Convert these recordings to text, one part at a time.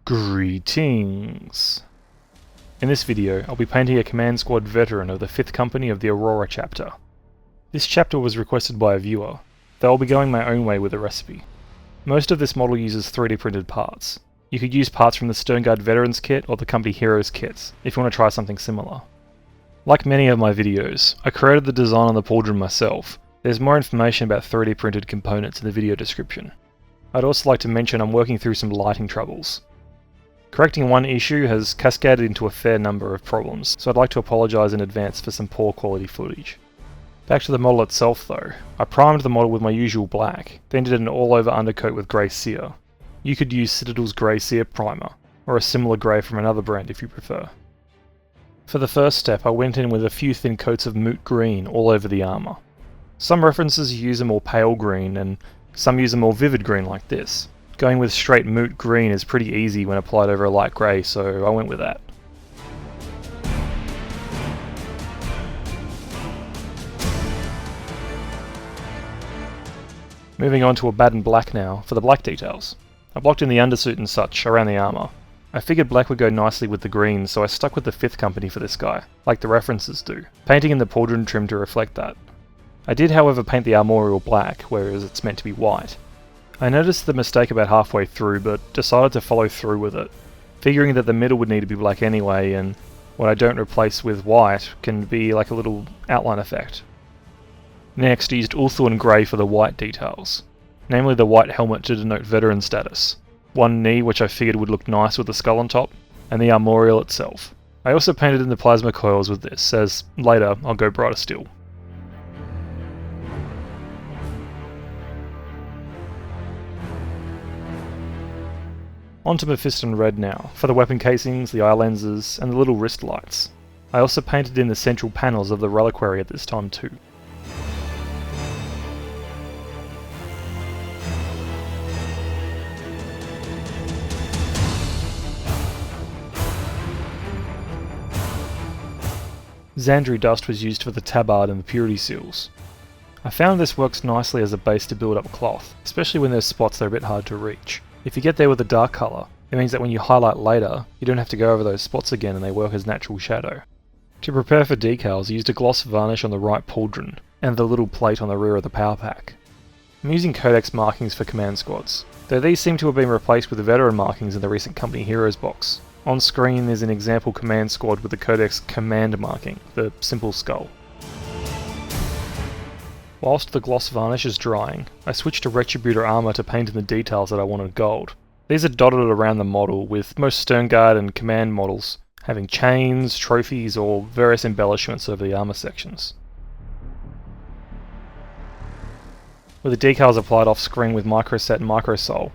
Greetings! In this video, I'll be painting a command squad veteran of the 5th Company of the Aurora Chapter. This chapter was requested by a viewer, though I'll be going my own way with the recipe. Most of this model uses 3D printed parts. You could use parts from the Sternguard Veterans Kit or the Company Heroes kits, if you want to try something similar. Like many of my videos, I created the design on the pauldron myself. There's more information about 3D printed components in the video description. I'd also like to mention I'm working through some lighting troubles. Correcting one issue has cascaded into a fair number of problems, so I'd like to apologise in advance for some poor quality footage. Back to the model itself though. I primed the model with my usual black, then did an all-over undercoat with grey Seer. You could use Citadel's grey Seer primer, or a similar grey from another brand if you prefer. For the first step I went in with a few thin coats of moot green all over the armour. Some references use a more pale green, and some use a more vivid green like this. Going with straight moot green is pretty easy when applied over a light grey, so I went with that. Moving on to Abaddon black now, for the black details. I blocked in the undersuit and such around the armour. I figured black would go nicely with the green, so I stuck with the 5th Company for this guy, like the references do, painting in the pauldron trim to reflect that. I did however paint the armorial black, whereas it's meant to be white. I noticed the mistake about halfway through, but decided to follow through with it, figuring that the middle would need to be black anyway, and what I don't replace with white can be like a little outline effect. Next, I used Ulthuan grey for the white details, namely the white helmet to denote veteran status, one knee which I figured would look nice with the skull on top, and the armorial itself. I also painted in the plasma coils with this, as later I'll go brighter still. On to Mephiston red now, for the weapon casings, the eye lenses, and the little wrist lights. I also painted in the central panels of the reliquary at this time too. Zandri dust was used for the tabard and the purity seals. I found this works nicely as a base to build up cloth, especially when there's spots that are a bit hard to reach. If you get there with a dark colour, it means that when you highlight later, you don't have to go over those spots again and they work as natural shadow. To prepare for decals, I used a gloss varnish on the right pauldron, and the little plate on the rear of the power pack. I'm using Codex markings for command squads, though these seem to have been replaced with the veteran markings in the recent Company Heroes box. On screen there's an example command squad with the Codex command marking, the simple skull. Whilst the gloss varnish is drying, I switched to Retributor armour to paint in the details that I wanted gold. These are dotted around the model, with most Sternguard and command models having chains, trophies, or various embellishments over the armour sections. With the decals applied off screen with Microset and Microsol,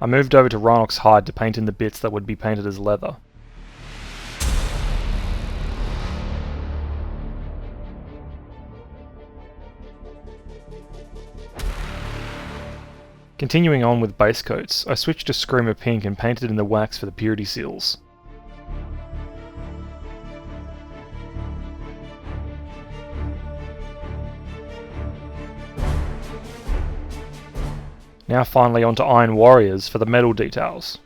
I moved over to Rhinox hide to paint in the bits that would be painted as leather. Continuing on with base coats, I switched to Screamer Pink and painted in the wax for the purity seals. Now finally onto Iron Warriors for the metal details.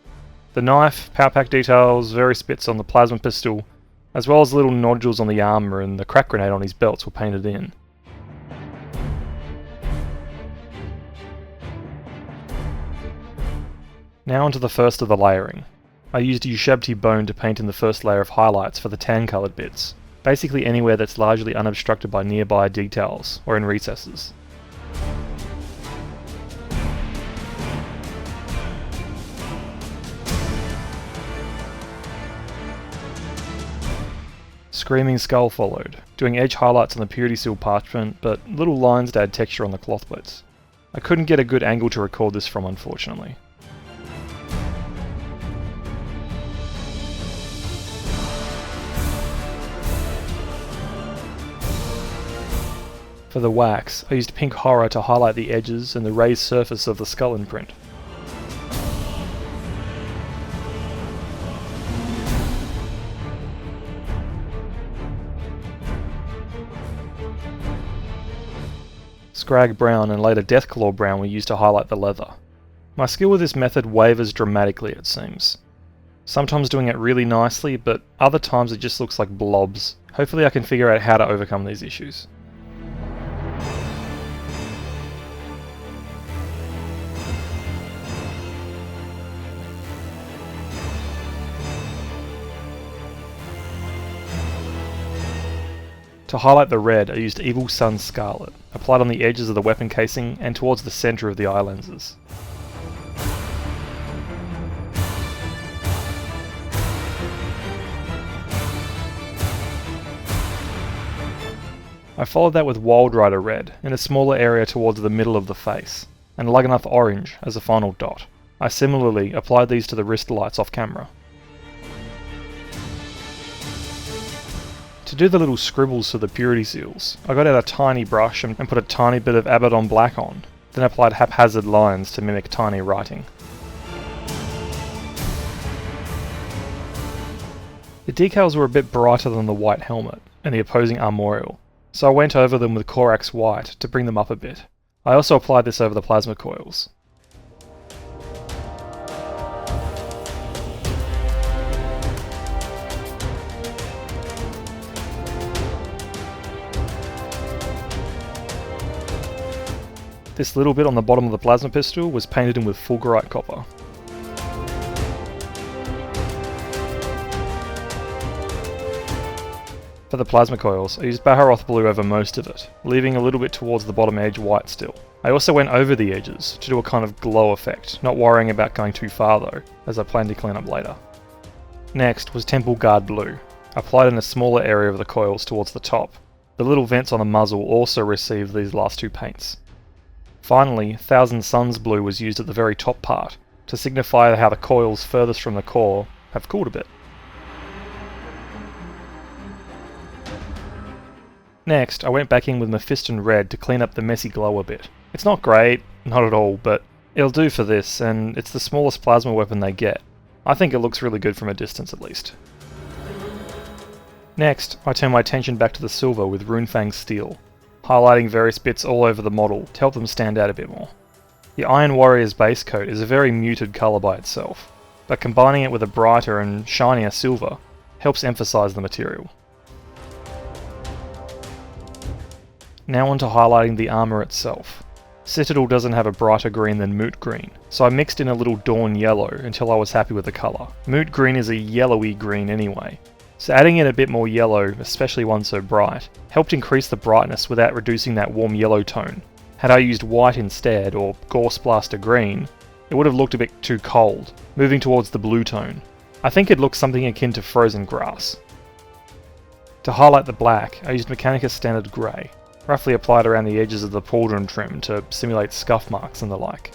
The knife, power pack details, various bits on the plasma pistol, as well as little nodules on the armour and the crack grenade on his belts were painted in. Now onto the first of the layering. I used Ushabti bone to paint in the first layer of highlights for the tan coloured bits, basically anywhere that's largely unobstructed by nearby details, or in recesses. Screaming Skull followed, doing edge highlights on the purity seal parchment, but little lines to add texture on the cloth plates. I couldn't get a good angle to record this from, unfortunately. For the wax, I used pink horror to highlight the edges and the raised surface of the skull imprint. Scrag brown and later Deathclaw brown were used to highlight the leather. My skill with this method wavers dramatically, it seems. sometimes doing it really nicely, but other times it just looks like blobs. Hopefully I can figure out how to overcome these issues. To highlight the red, I used Evil Sunz Scarlet, applied on the edges of the weapon casing and towards the centre of the eye lenses. I followed that with Wild Rider Red, in a smaller area towards the middle of the face, and Luggenough Orange as a final dot. I similarly applied these to the wrist lights off camera. To do the little scribbles to the purity seals, I got out a tiny brush and put a tiny bit of Abaddon black on, then applied haphazard lines to mimic tiny writing. The decals were a bit brighter than the white helmet and the opposing armorial, so I went over them with Corax white to bring them up a bit. I also applied this over the plasma coils. This little bit on the bottom of the plasma pistol was painted in with fulgurite copper. For the plasma coils, I used Baharroth blue over most of it, leaving a little bit towards the bottom edge white still. I also went over the edges to do a kind of glow effect, not worrying about going too far though, as I plan to clean up later. Next was Temple Guard blue, applied in a smaller area of the coils towards the top. The little vents on the muzzle also received these last two paints. Finally, Thousand Suns blue was used at the very top part, to signify how the coils furthest from the core have cooled a bit. Next, I went back in with Mephiston red to clean up the messy glow a bit. It's not great, not at all, but it'll do for this, and it's the smallest plasma weapon they get. I think it looks really good from a distance at least. Next, I turn my attention back to the silver with Runefang steel, highlighting various bits all over the model to help them stand out a bit more. The Iron Warrior's base coat is a very muted colour by itself, but combining it with a brighter and shinier silver helps emphasise the material. Now on to highlighting the armour itself. Citadel doesn't have a brighter green than Moot Green, so I mixed in a little Dorn yellow until I was happy with the colour. Moot Green is a yellowy green anyway, so adding in a bit more yellow, especially one so bright, helped increase the brightness without reducing that warm yellow tone. Had I used white instead, or Gorse Blaster green, it would have looked a bit too cold, moving towards the blue tone. I think it looks something akin to frozen grass. To highlight the black, I used Mechanicus Standard Grey, roughly applied around the edges of the pauldron trim to simulate scuff marks and the like.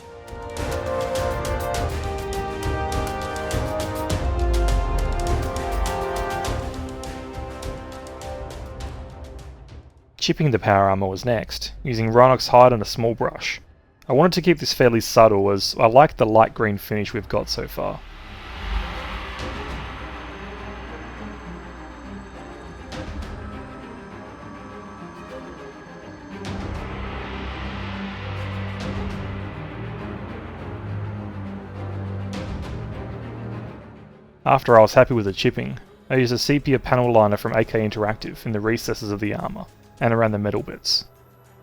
Chipping the power armour was next, using Rhinox hide and a small brush. I wanted to keep this fairly subtle as I like the light green finish we've got so far. After I was happy with the chipping, I used a Sepia Paneliner from AK Interactive in the recesses of the armour and around the metal bits.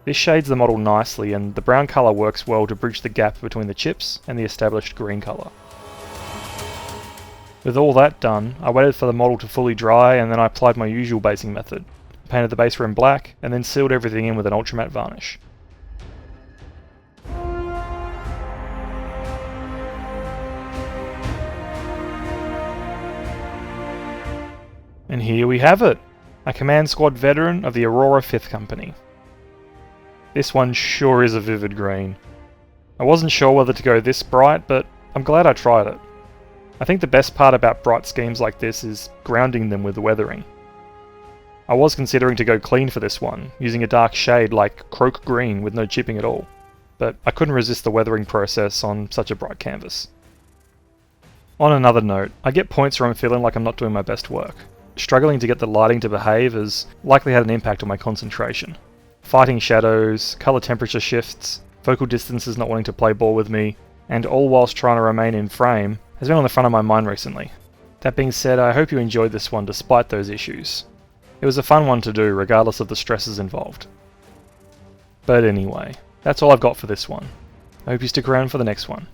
This shades the model nicely, and the brown colour works well to bridge the gap between the chips and the established green colour. With all that done, I waited for the model to fully dry and then I applied my usual basing method, painted the base rim black and then sealed everything in with an ultramatte varnish. And here we have it! A Command Squad veteran of the Aurora 5th Company. This one sure is a vivid green. I wasn't sure whether to go this bright, but I'm glad I tried it. I think the best part about bright schemes like this is grounding them with weathering. I was considering to go clean for this one, using a dark shade like Croak Green with no chipping at all, but I couldn't resist the weathering process on such a bright canvas. On another note, I get points where I'm feeling like I'm not doing my best work. Struggling to get the lighting to behave has likely had an impact on my concentration. Fighting shadows, colour temperature shifts, focal distances not wanting to play ball with me, and all whilst trying to remain in frame has been on the front of my mind recently. That being said, I hope you enjoyed this one despite those issues. It was a fun one to do regardless of the stresses involved. But anyway, that's all I've got for this one. I hope you stick around for the next one.